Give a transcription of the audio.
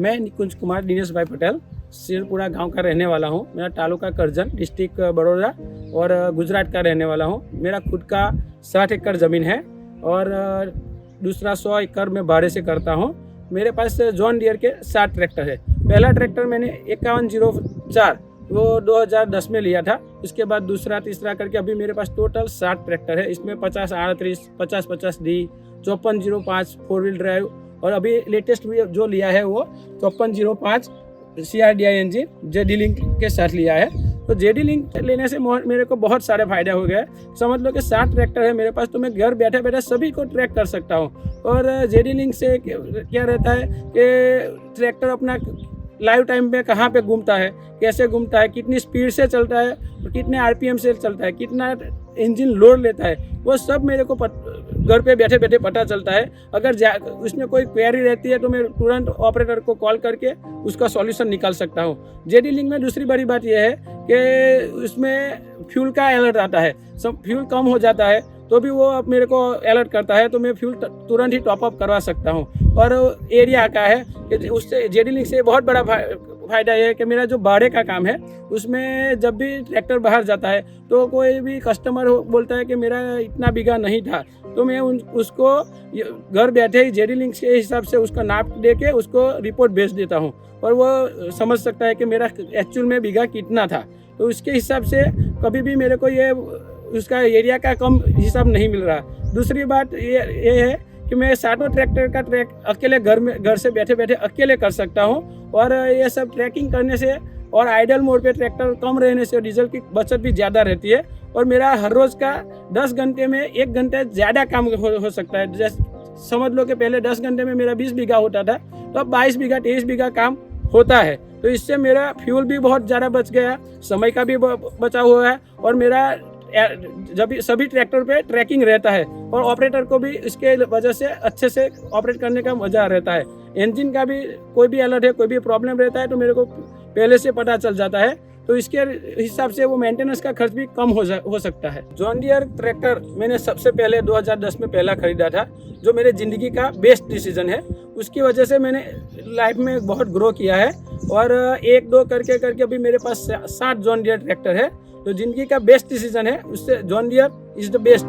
मैं निकुंज कुमार दिनेश भाई पटेल सिरपुरा गांव का रहने वाला हूं। मेरा तालुका करजन, डिस्ट्रिक्ट बड़ौदा और गुजरात का रहने वाला हूं। मेरा खुद का 60 एकड़ ज़मीन है और दूसरा 100 एकड़ में भाड़े से करता हूं। मेरे पास जॉन डियर के 7 ट्रैक्टर है। पहला ट्रैक्टर मैंने 5104 वो 2010 में लिया था। उसके बाद दूसरा तीसरा करके अभी मेरे पास टोटल 7 ट्रैक्टर है। इसमें 5038, 5050D, 5405 4 व्हील ड्राइव और अभी लेटेस्ट जो लिया है वो 5405 CRDI इंजन जेडी लिंक के साथ लिया है। तो जेडी लिंक लेने से मेरे को बहुत सारे फायदे हो गए। समझ लो कि 7 ट्रैक्टर है मेरे पास, तो मैं घर बैठे बैठे सभी को ट्रैक कर सकता हूँ। और जेडी लिंक से क्या रहता है कि ट्रैक्टर अपना लाइव टाइम पे कहाँ पे घूमता है, कैसे घूमता है, कितनी स्पीड से चलता है, कितने RPM से चलता है, कितना इंजन लोड लेता है, वो सब मेरे को घर पे बैठे बैठे पता चलता है। अगर उसमें कोई क्वेरी रहती है तो मैं तुरंत ऑपरेटर को कॉल करके उसका सॉल्यूशन निकाल सकता हूँ। जेडी लिंक में दूसरी बड़ी बात यह है कि उसमें फ्यूल का अलर्ट आता है। सब फ्यूल कम हो जाता है तो भी वो मेरे को अलर्ट करता है, तो मैं फ्यूल तुरंत ही टॉपअप करवा सकता हूँ। और एरिया का है कि उससे जेडी लिंक से बहुत बड़ा फ़ायदा ये है कि मेरा जो भाड़े का काम है उसमें जब भी ट्रैक्टर बाहर जाता है तो कोई भी कस्टमर बोलता है कि मेरा इतना बीघा नहीं था, तो मैं उसको घर बैठे ही जेडी लिंक के हिसाब से उसका नाप दे के उसको रिपोर्ट भेज देता हूँ और वो समझ सकता है कि मेरा एक्चुअल में बीघा कितना था। तो उसके हिसाब से कभी भी मेरे को ये उसका एरिया का कम हिसाब नहीं मिल रहा। दूसरी बात ये है कि मैं 7 ट्रैक्टर का ट्रैक अकेले घर से बैठे बैठे अकेले कर सकता हूँ। और ये सब ट्रैकिंग करने से और आइडल मोड पे ट्रैक्टर कम रहने से डीजल की बचत भी ज़्यादा रहती है। और मेरा हर रोज़ का 10 घंटे में 1 घंटे ज़्यादा काम हो सकता है। जैसे समझ लो कि पहले 10 घंटे में मेरा 20 बीघा होता था, तो अब 22 बीघा 23 बीघा काम होता है। तो इससे मेरा फ्यूल भी बहुत ज़्यादा बच गया, समय का भी बचा हुआ है और मेरा जब सभी ट्रैक्टर पे ट्रैकिंग रहता है और ऑपरेटर को भी इसके वजह से अच्छे से ऑपरेट करने का मज़ा रहता है। इंजन का भी कोई भी अलर्ट है, कोई भी प्रॉब्लम रहता है तो मेरे को पहले से पता चल जाता है, तो इसके हिसाब से वो मेंटेनेंस का खर्च भी कम हो सकता है। जॉन डियर ट्रैक्टर मैंने सबसे पहले 2010 में पहला खरीदा था, जो मेरे ज़िंदगी का बेस्ट डिसीजन है। उसकी वजह से मैंने लाइफ में बहुत ग्रो किया है और 1-2 करके अभी मेरे पास 7 जॉन डियर ट्रैक्टर है। तो ज़िंदगी का बेस्ट डिसीजन है, उससे John Deere is the best.